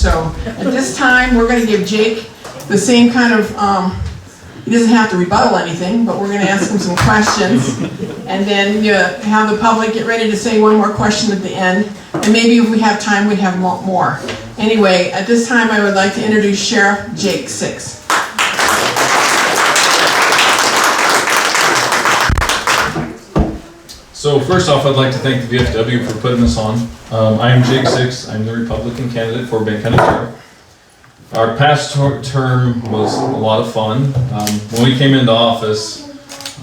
So at this time, we're going to give Jake the same kind of, he doesn't have to rebuttal anything, but we're going to ask him some questions. And then have the public get ready to say one more question at the end. And maybe if we have time, we'd have more. Anyway, at this time, I would like to introduce Sheriff Jake Six. So first off, I'd like to thank the VFW for putting this on. I am Jake Six. I'm the Republican candidate for Benton County Sheriff. Our past term was a lot of fun. When we came into office,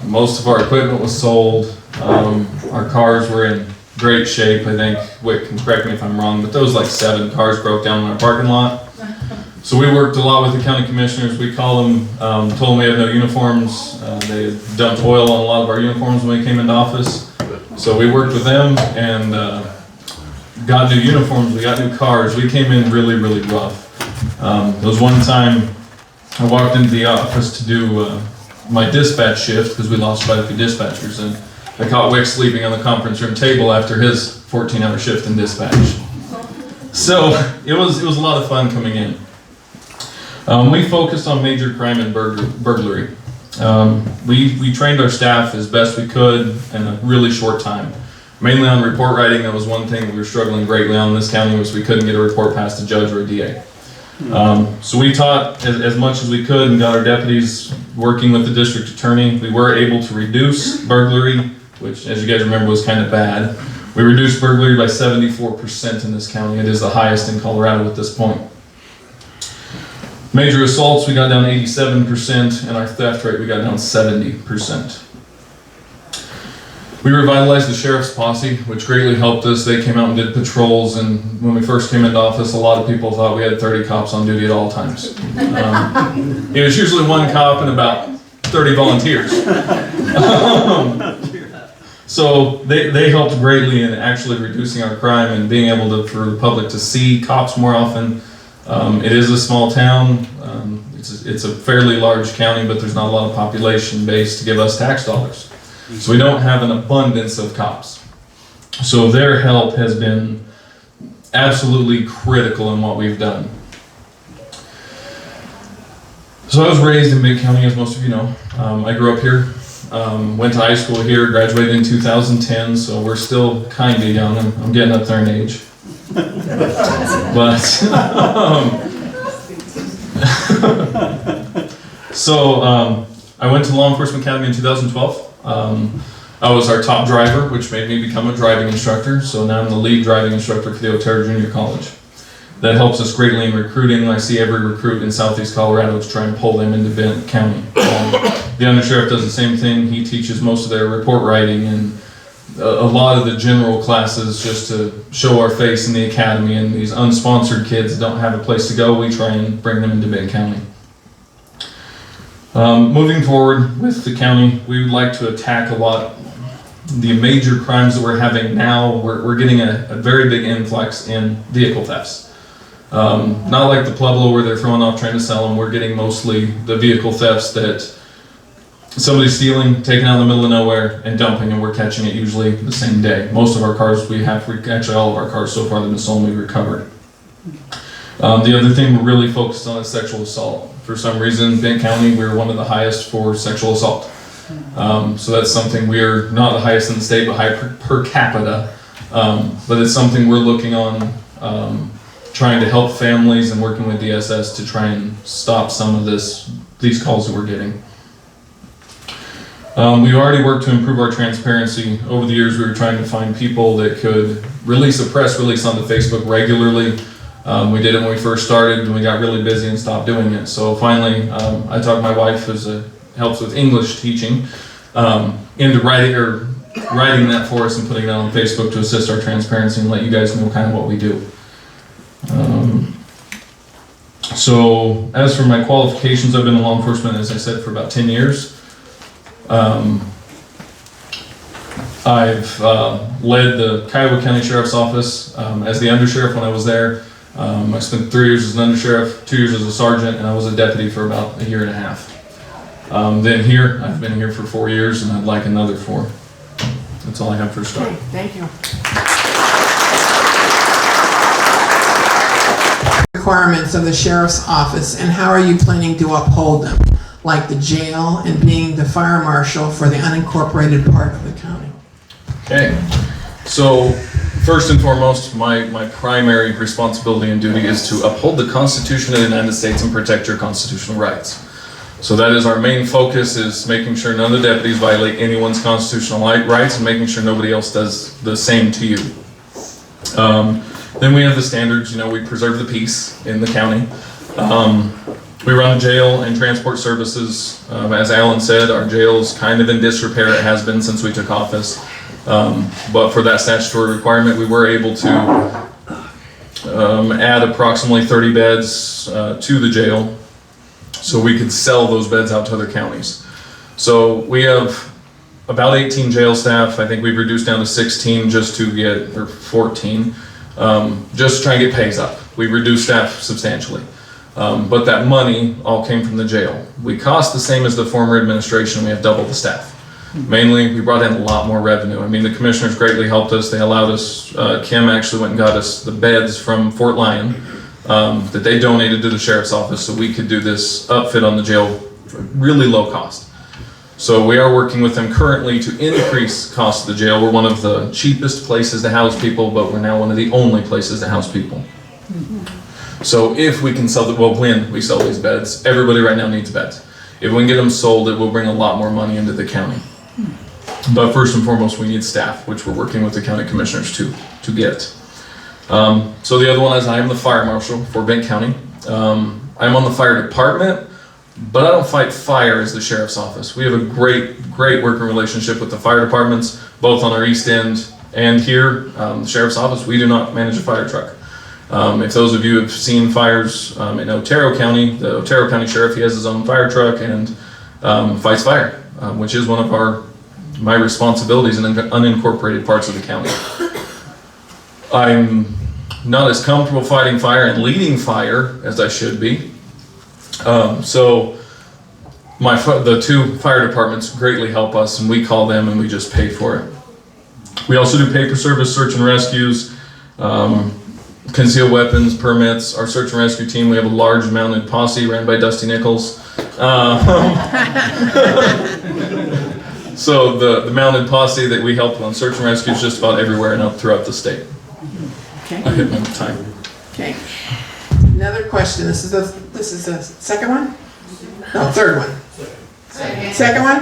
most of our equipment was sold. Our cars were in great shape. I think Wick can correct me if I'm wrong, but there was like 7 cars broke down in our parking lot. So we worked a lot with the county commissioners. We called them, told them we have no uniforms. They had dumped oil on a lot of our uniforms when we came into office. So we worked with them and got new uniforms, we got new cars. We came in really, really rough. There was one time I walked into the office to do my dispatch shift because we lost quite a few dispatchers, and I caught Wick sleeping on the conference room table after his 14-hour shift in dispatch. So it was a lot of fun coming in. We focused on major crime and burglary. We trained our staff as best we could in a really short time. Mainly on report writing. That was one thing we were struggling greatly on in this county, was we couldn't get a report past a judge or a DA. So we taught as much as we could and got our deputies working with the district attorney. We were able to reduce burglary, which, as you guys remember, was kind of bad. We reduced burglary by 74% in this county. It is the highest in Colorado at this point. Major assaults, we got down 87%, and our theft rate, we got down 70%. We revitalized the sheriff's posse, which greatly helped us. They came out and did patrols, and when we first came into office, a lot of people thought we had 30 cops on duty at all times. It was usually 1 cop and about 30 volunteers. So they helped greatly in actually reducing our crime and being able for the public to see cops more often. It is a small town. It's a fairly large county, but there's not a lot of population base to give us tax dollars. So we don't have an abundance of cops. So their help has been absolutely critical in what we've done. So I was raised in Big County, as most of you know. I grew up here, went to high school here, graduated in 2010, so we're still kind of young. I'm getting up there in age. But I went to Law Enforcement Academy in 2012. I was our top driver, which made me become a driving instructor. So now I'm the lead driving instructor for the Otero Junior College. That helps us greatly in recruiting. I see every recruit in Southeast Colorado is trying to pull them into Benton County. The undersheriff does the same thing. He teaches most of their report writing and a lot of the general classes just to show our face in the academy, and these unsponsored kids that don't have a place to go, we try and bring them into Benton County. Moving forward with the county, we would like to attack a lot the major crimes that we're having now. We're getting a very big influx in vehicle thefts. Not like the Pueblo where they're throwing off trying to sell them. We're getting mostly the vehicle thefts that somebody's stealing, taking out in the middle of nowhere, and dumping, and we're catching it usually the same day. Most of our cars actually all of our cars so far have been stolen, we recovered. The other thing we're really focused on is sexual assault. For some reason, Benton County, we're one of the highest for sexual assault. So that's something we're not the highest in the state, but high per capita. But it's something we're looking on, trying to help families and working with DSS to try and stop some of these calls that we're getting. We already worked to improve our transparency. Over the years, we were trying to find people that could release a press release onto Facebook regularly. We did it when we first started, and we got really busy and stopped doing it. So finally, I talked my wife, who helps with English teaching, into writing that for us and putting it on Facebook to assist our transparency and let you guys know kind of what we do. So as for my qualifications, I've been in law enforcement, as I said, for about 10 years. I've led the Kiowa County Sheriff's Office as the undersheriff when I was there. I spent 3 years as an undersheriff, 2 years as a sergeant, and I was a deputy for about a year and a half. Then here, I've been here for 4 years, and I'd like another 4. That's all I have for a start. Okay, thank you. requirements of the sheriff's office, and how are you planning to uphold them, like the jail and being the fire marshal for the unincorporated part of the county? Okay, so first and foremost, my primary responsibility and duty is to uphold the Constitution of the United States and protect your constitutional rights. So that is our main focus, is making sure none of the deputies violate anyone's constitutional rights and making sure nobody else does the same to you. Then we have the standards, we preserve the peace in the county. We run a jail and transport services. As Alan said, our jail is kind of in disrepair. It has been since we took office. But for that statutory requirement, we were able to add approximately 30 beds to the jail so we could sell those beds out to other counties. So we have about 18 jail staff. I think we've reduced down to 16 just to get, or 14, just to try and get pays up. We've reduced staff substantially. But that money all came from the jail. We cost the same as the former administration. We have double the staff. Mainly, we brought in a lot more revenue. I mean, the commissioners greatly helped us. They allowed us, Kim actually went and got us the beds from Fort Lyon that they donated to the sheriff's office so we could do this upfit on the jail for really low cost. So we are working with them currently to increase cost of the jail. We're one of the cheapest places to house people, but we're now one of the only places to house people. So if we can sell when we sell these beds, everybody right now needs beds. If we can get them sold, it will bring a lot more money into the county. But first and foremost, we need staff, which we're working with the county commissioners to get. So the other one is I am the fire marshal for Benton County. I'm on the fire department, but I don't fight fire as the sheriff's office. We have a great working relationship with the fire departments, both on our east end and here, the sheriff's office. We do not manage a fire truck. If those of you have seen fires in Otero County, the Otero County Sheriff, he has his own fire truck and fights fire, which is one of my responsibilities in unincorporated parts of the county. I'm not as comfortable fighting fire and leading fire as I should be. So the two fire departments greatly help us, and we call them and we just pay for it. We also do paper service, search and rescues, concealed weapons, permits. Our search and rescue team, we have a large mounted posse ran by Dusty Nichols. So the mounted posse that we help on search and rescue is just about everywhere and up throughout the state. Okay. I hit my time. Okay. Another question. This is the second one? No, third one. Second one?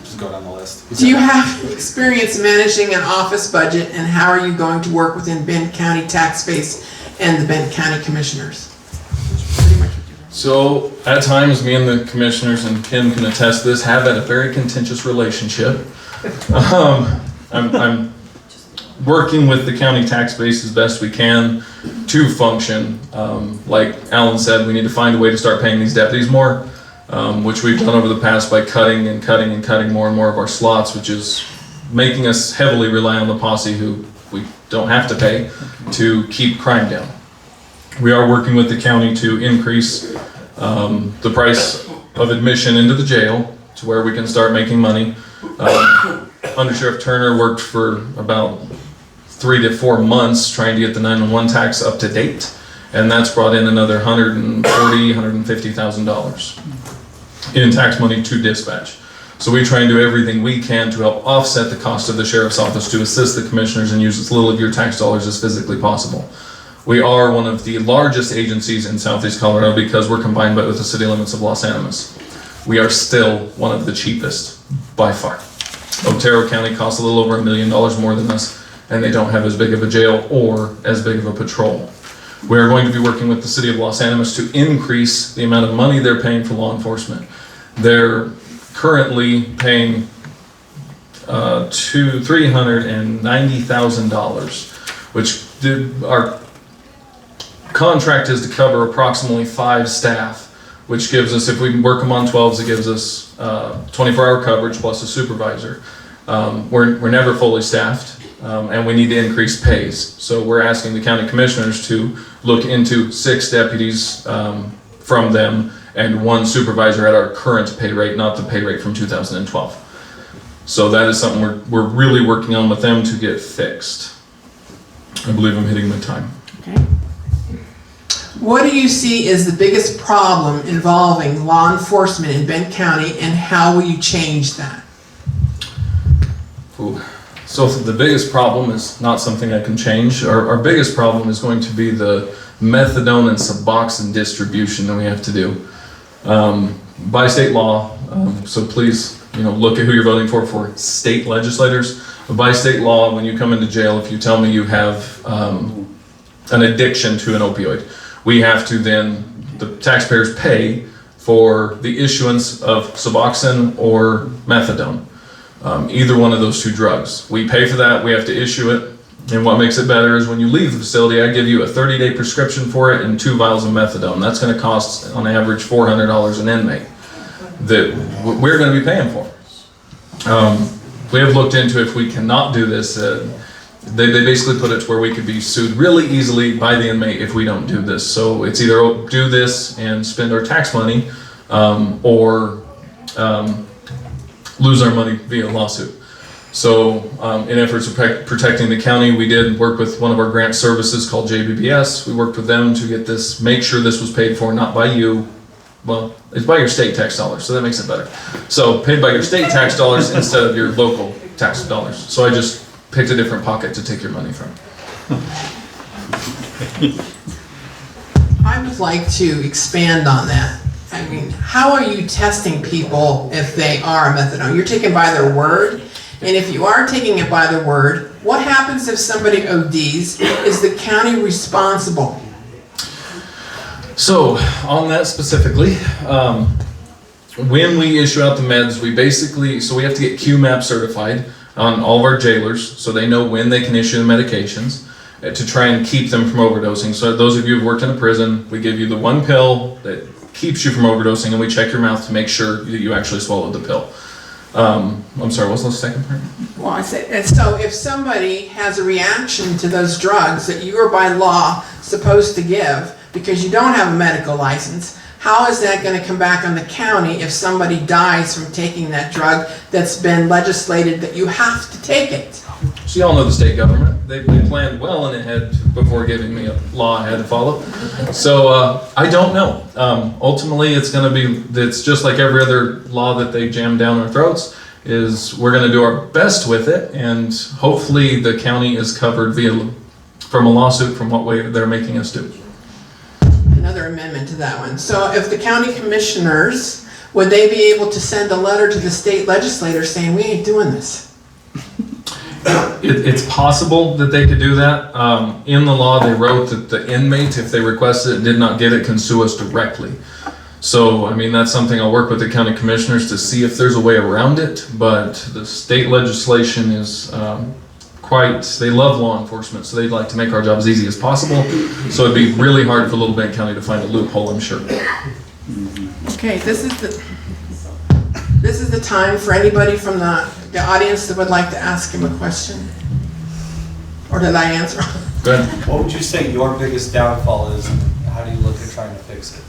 Just go down the list. Do you have experience managing an office budget, and how are you going to work within Benton County tax base and the Benton County commissioners? So at times, me and the commissioners, and Kim can attest this, have had a very contentious relationship. I'm working with the county tax base as best we can to function. Like Alan said, we need to find a way to start paying these deputies more, which we've done over the past by cutting more and more of our slots, which is making us heavily rely on the posse, who we don't have to pay, to keep crime down. We are working with the county to increase the price of admission into the jail to where we can start making money. Under Sheriff Turner worked for about 3 to 4 months trying to get the 911 tax up to date, and that's brought in another $150,000 in tax money to dispatch. So we try and do everything we can to help offset the cost of the sheriff's office to assist the commissioners and use as little of your tax dollars as physically possible. We are one of the largest agencies in Southeast Colorado because we're combined with the city limits of Los Animas. We are still one of the cheapest by far. Otero County costs a little over $1 million more than us, and they don't have as big of a jail or as big of a patrol. We are going to be working with the city of Los Animas to increase the amount of money they're paying for law enforcement. They're currently paying $390,000, which our contract is to cover approximately 5 staff, which gives us, if we work them on 12s, it gives us 24-hour coverage plus a supervisor. We're never fully staffed, and we need to increase pays. So we're asking the county commissioners to look into 6 deputies from them and 1 supervisor at our current pay rate, not the pay rate from 2012. So that is something we're really working on with them to get fixed. I believe I'm hitting my time. Okay. What do you see as the biggest problem involving law enforcement in Benton County, and how will you change that? Ooh. So the biggest problem is not something I can change. Our biggest problem is going to be the methadone and Suboxone distribution that we have to do. By state law, so please, look at who you're voting for state legislators. But by state law, when you come into jail, if you tell me you have an addiction to an opioid, we have to then, the taxpayers pay for the issuance of Suboxone or methadone. Either one of those two drugs. We pay for that, we have to issue it, and what makes it better is when you leave the facility, I give you a 30-day prescription for it and 2 vials of methadone. That's going to cost, on average, $400 an inmate that we're going to be paying for. We have looked into if we cannot do this. They basically put it to where we could be sued really easily by the inmate if we don't do this. So it's either do this and spend our tax money, or lose our money via lawsuit. So in efforts of protecting the county, we did work with one of our grant services called JBBS. We worked with them to get this, make sure this was paid for, not by you. Well, it's by your state tax dollars, so that makes it better. So paid by your state tax dollars instead of your local tax dollars. So I just picked a different pocket to take your money from. I would like to expand on that. I mean, how are you testing people if they are a methadone? You're taking by their word, and if you are taking it by their word, what happens if somebody ODs? Is the county responsible? So on that specifically, when we issue out the meds, we have to get QMAP certified on all of our jailers, so they know when they can issue the medications to try and keep them from overdosing. So those of you who've worked in a prison, we give you the one pill that keeps you from overdosing, and we check your mouth to make sure that you actually swallowed the pill. I'm sorry, what's the second part? Well, I said, so if somebody has a reaction to those drugs that you are by law supposed to give because you don't have a medical license, how is that going to come back on the county if somebody dies from taking that drug that's been legislated that you have to take it? So you all know the state government. They planned well in ahead before giving me a law I had to follow. So I don't know. Ultimately, it's just like every other law that they jam down our throats, is we're going to do our best with it, and hopefully the county is covered from a lawsuit from what way they're making us do. Another amendment to that one. So if the county commissioners, would they be able to send a letter to the state legislator saying, we ain't doing this? It's possible that they could do that. In the law, they wrote that the inmate, if they requested it and did not get it, can sue us directly. So, I mean, that's something I'll work with the county commissioners to see if there's a way around it, but the state legislation is they love law enforcement, so they'd like to make our job as easy as possible. So it'd be really hard for Little Bend County to find a loophole, I'm sure. Okay, this is the time for anybody from the audience that would like to ask him a question. Or did I answer? Go ahead. What would you say your biggest downfall is, and how do you look at trying to fix it?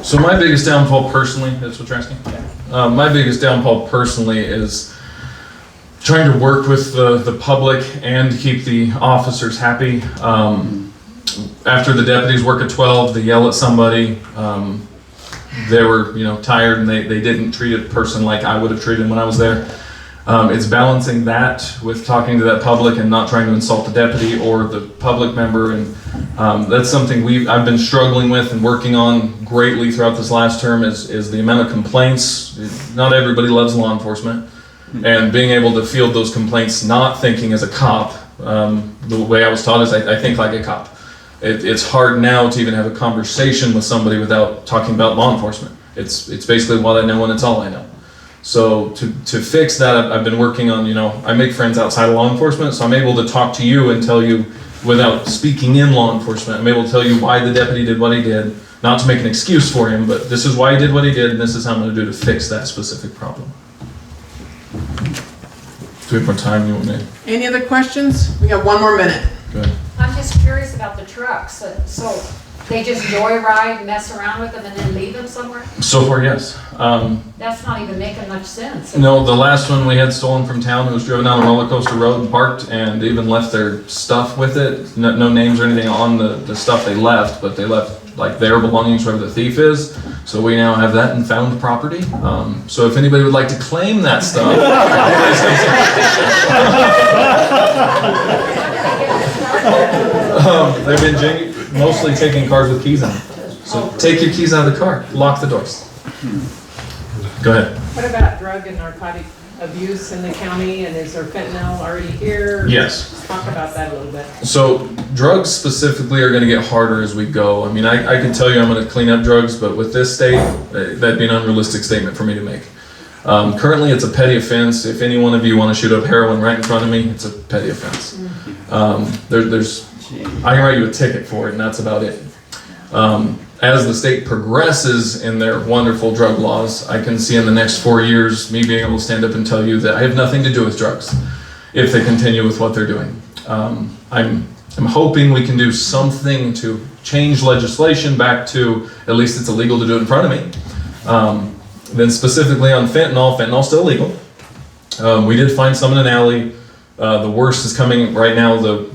So my biggest downfall personally, that's what you're asking? Yeah. My biggest downfall personally is trying to work with the public and keep the officers happy. After the deputies work at 12, they yell at somebody. They were, tired, and they didn't treat a person like I would have treated them when I was there. It's balancing that with talking to that public and not trying to insult the deputy or the public member, and that's something I've been struggling with and working on greatly throughout this last term is the amount of complaints. Not everybody loves law enforcement, and being able to field those complaints, not thinking as a cop. The way I was taught is I think like a cop. It's hard now to even have a conversation with somebody without talking about law enforcement. It's basically what I know, and it's all I know. So to fix that, I've been working on, I make friends outside of law enforcement, so I'm able to talk to you and tell you without speaking in law enforcement. I'm able to tell you why the deputy did what he did, not to make an excuse for him, but this is why he did what he did, and this is how I'm going to do to fix that specific problem. Do we have more time? You want me? Any other questions? We got 1 more minute. Go ahead. I'm just curious about the trucks. So They just joyride, mess around with them, and then leave them somewhere? So far, yes. That's not even making much sense. No, the last one we had stolen from town, it was driven down a roller coaster road and parked, and they even left their stuff with it. No names or anything on the stuff they left, but they left like their belongings wherever the thief is. So we now have that in found property. So if anybody would like to claim that stuff, they've been mostly taking cars with keys in them. So take your keys out of the car, lock the doors. Go ahead. What about drug and narcotic abuse in the county, and is there fentanyl already here? Yes. Just talk about that a little bit. So drugs specifically are going to get harder as we go. I mean, I can tell you I'm going to clean up drugs, but with this state, that'd be an unrealistic statement for me to make. Currently, it's a petty offense. If any one of you want to shoot up heroin right in front of me, it's a petty offense. I can write you a ticket for it, and that's about it. As the state progresses in their wonderful drug laws, I can see in the next 4 years me being able to stand up and tell you that I have nothing to do with drugs if they continue with what they're doing. I'm hoping we can do something to change legislation back to at least it's illegal to do it in front of me. Then specifically on fentanyl's still illegal. We did find some in an alley. The worst is coming right now. The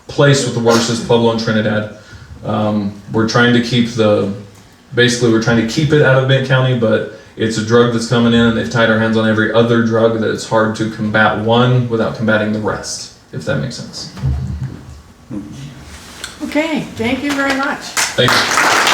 place with the worst is Pueblo and Trinidad. We're trying to keep we're trying to keep it out of Benton County, but it's a drug that's coming in, and they've tied our hands on every other drug that it's hard to combat one without combating the rest, if that makes sense. Okay, thank you very much. Thank you.